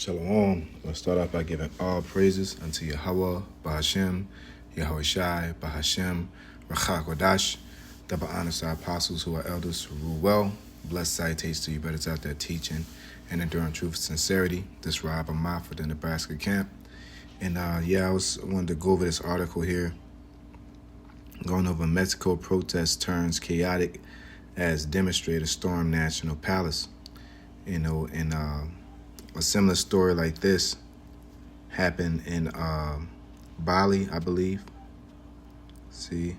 Shalom. We'll start off by giving all praises unto Yahweh, Bahashem, Yahweh Shai, Bahashem, Rachak Wadash, double honors to our apostles who are elders who rule well. Blessed salutations to you brothers out there teaching and enduring truth and sincerity. This Rob Amath for the Nebraska camp. And I wanted to go over this article here, going over Mexico protest turns chaotic as demonstrators storm National Palace. A similar story like this happened in Bali, I believe. See.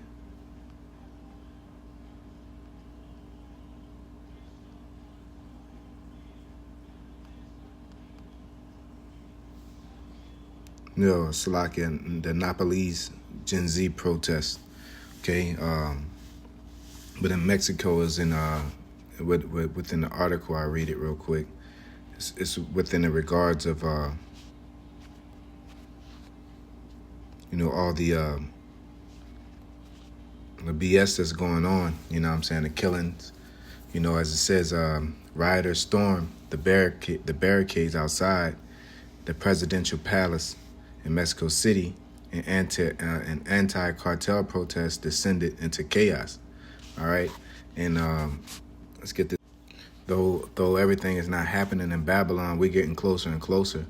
No, Slovakia, the Nepalese Gen Z protest. Okay. But in Mexico is in within the article. I read it real quick. It's within the regards of all the BS that's going on. You know what I'm saying? The killings. As it says, rioters stormed the barricades outside the presidential palace in Mexico City, and an anti-cartel protest descended into chaos. All right, and let's get this. Though everything is not happening in Babylon, we're getting closer and closer.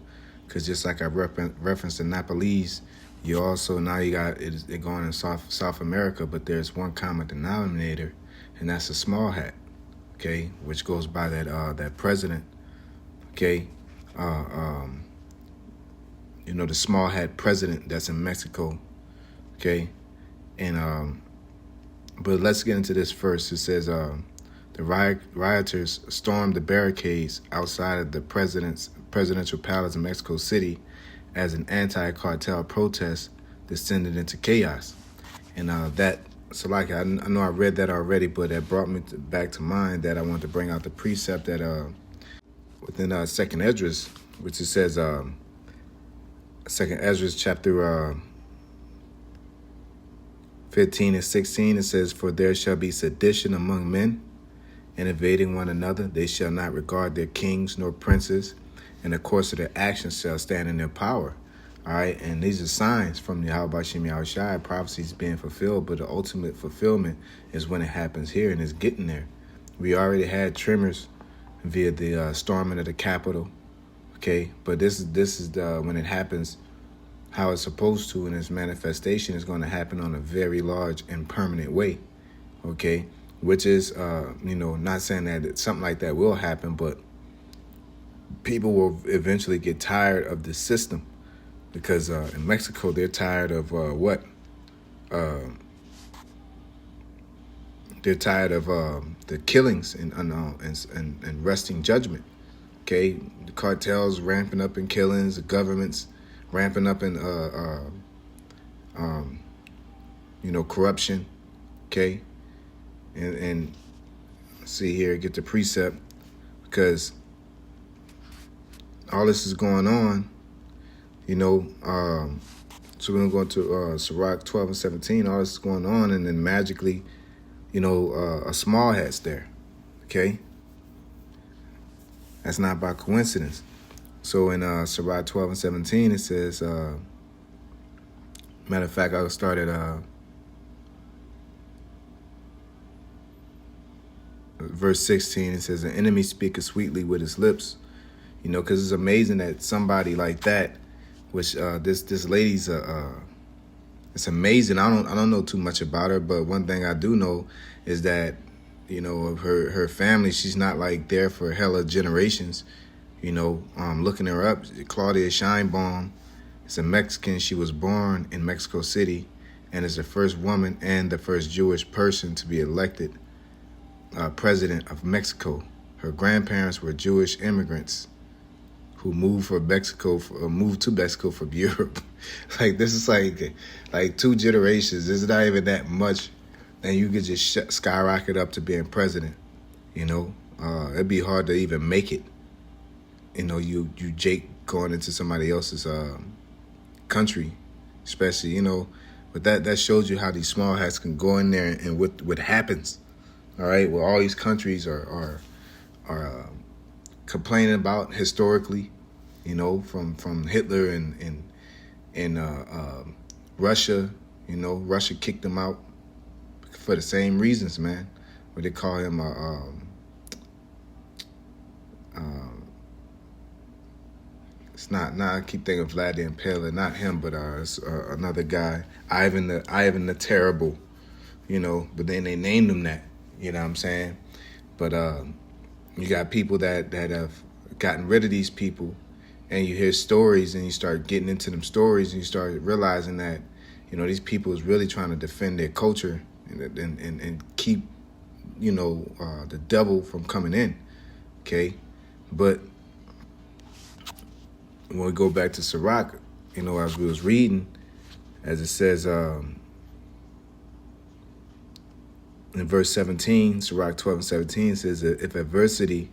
Because just like I referenced the Nepalese, you also now you got it going in South America, but there's one common denominator, and that's a small hat, okay, which goes by that president, okay, the small hat president that's in Mexico, okay, and but let's get into this first. It says the rioters stormed the barricades outside of the presidential palace in Mexico City as an anti-cartel protest descended into chaos. And I know I read that already, but that brought me back to mind that I want to bring out the precept that within Second Esdras, which it says Second Esdras chapter 15 and 16, it says, "For there shall be sedition among men, and invading one another. They shall not regard their kings nor princes, and the course of their actions shall stand in their power." All right, and these are signs from the Yahweh Yahweh Shai, prophecies being fulfilled, but the ultimate fulfillment is when it happens here, and it's getting there. We already had tremors via the storming of the Capitol, okay, but this is when it happens how it's supposed to, and its manifestation is going to happen on a very large and permanent way, okay? Which is, not saying that something like that will happen, but people will eventually get tired of the system because in Mexico, they're tired of what? They're tired of the killings and wresting judgment, okay? The cartels ramping up in killings, the governments ramping up in, corruption, okay? And see here, get the precept, because all this is going on, so we're going to go to Sirach 12 and 17, all this is going on, and then magically, a small hat's there, okay? That's not by coincidence. So in Sirach 12 and 17, it says, matter of fact, I'll start at verse 16. It says, "An enemy speaketh sweetly with his lips," because it's amazing that somebody like that, which this lady's it's amazing. I don't know too much about her, but one thing I do know is that her family, she's not like there for hella generations. Looking her up, Claudia Scheinbaum is a Mexican. She was born in Mexico City and is the first woman and the first Jewish person to be elected president of Mexico. Her grandparents were Jewish immigrants who moved to Mexico from Europe. Like, this is like 2 generations. This is not even that much, and you could just skyrocket up to being president. It'd be hard to even make it. You Jake going into somebody else's country, especially, but that shows you how these small hats can go in there and what happens. All right, well, all these countries are complaining about historically, you know, from Hitler and Russia. You know, Russia kicked him out for the same reasons, man. What they call him it's not. Now I keep thinking of Vlad the Impaler, not him, but it's another guy, Ivan the Terrible. You know, but then they named him that. You know what I'm saying? But you got people that have gotten rid of these people, and you hear stories, and you start getting into them stories, and you start realizing that, you know, these people is really trying to defend their culture and keep, you know, the devil from coming in. Okay, but when we go back to Sirach, you know, as we was reading, as it says in verse 17, Sirach 12:17 says that if adversity,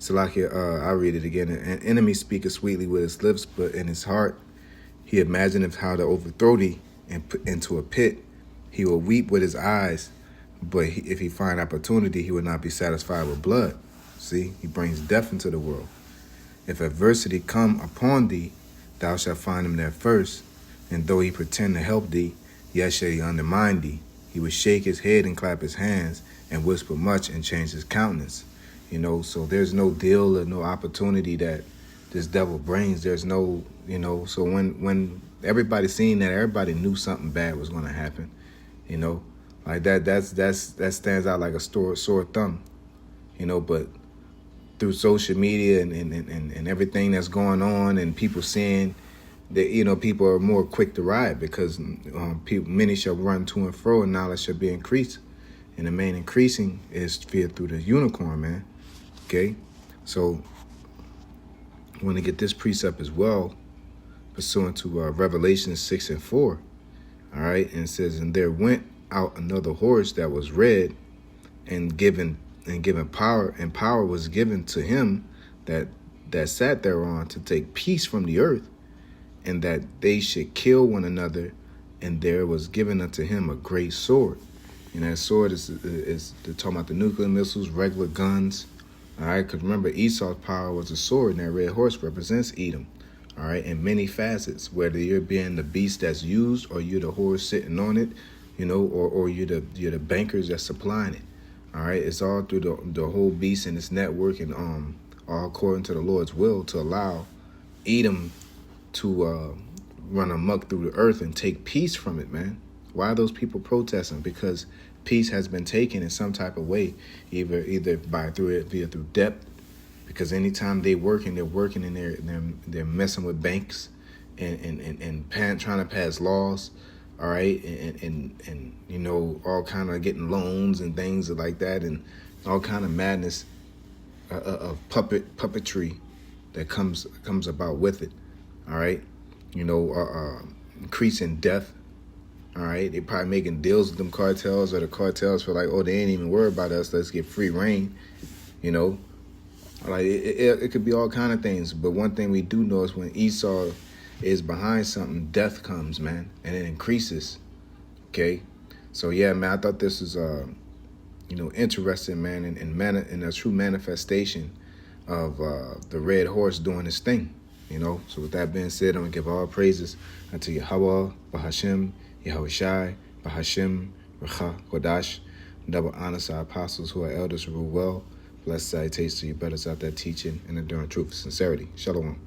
Salakia, I'll read it again. An enemy speaketh sweetly with his lips, but in his heart he imagineth how to overthrow thee and put into a pit. He will weep with his eyes, but if he find opportunity, he will not be satisfied with blood. See, he brings death into the world. If adversity come upon thee, thou shalt find him there first. And though he pretend to help thee, yet shall he undermine thee. He would shake his head and clap his hands and whisper much and change his countenance. You know, so there's no deal or no opportunity that this devil brings. There's no, you know, so when everybody seen that, everybody knew something bad was going to happen. You know, like that stands out like a sore thumb. You know, but through social media and everything that's going on, and people seeing that, you know, people are more quick to riot because many shall run to and fro, and knowledge shall be increased. And the main increasing is fear through the unicorn, man. Okay, so I want to get this precept as well, pursuant to Revelation 6:4. All right, and it says, and there went out another horse that was red, and given power, and power was given to him that sat thereon to take peace from the earth, and that they should kill one another, and there was given unto him a great sword. And that sword is they're talking about the nuclear missiles, regular guns. All right, because remember, Esau's power was a sword, and that red horse represents Edom. All right, in many facets, whether you're being the beast that's used, or you're the horse sitting on it, you know, or you're the bankers that's supplying it. All right, it's all through the whole beast and its network, and all according to the Lord's will, to allow Edom to run amok through the earth and take peace from it, man. Why are those people protesting? Because peace has been taken in some type of way, either via through debt. Because anytime they're working and they're messing with banks and trying to pass laws. All right, and you know, all kind of getting loans and things like that, and all kind of madness of puppetry that comes about with it. All right, you know, increasing death. All right, they probably making deals with them cartels, or the cartels feel like, oh, they ain't even worried about us. Let's get free reign. You know, like it could be all kind of things. But one thing we do know is when Esau is behind something, death comes, man, and it increases. Okay, so yeah, man, I thought this was you know, interesting, man, in a true manifestation of the red horse doing his thing. You know, so with that being said, I'm gonna give all praises unto Yahweh, Bahashim, Yahweh Shai, Bahashim, Recha, Kodash. Double honor to our apostles who are elders who rule well. Blessed salutations to you brothers out there teaching and enduring truth and sincerity. Shalom.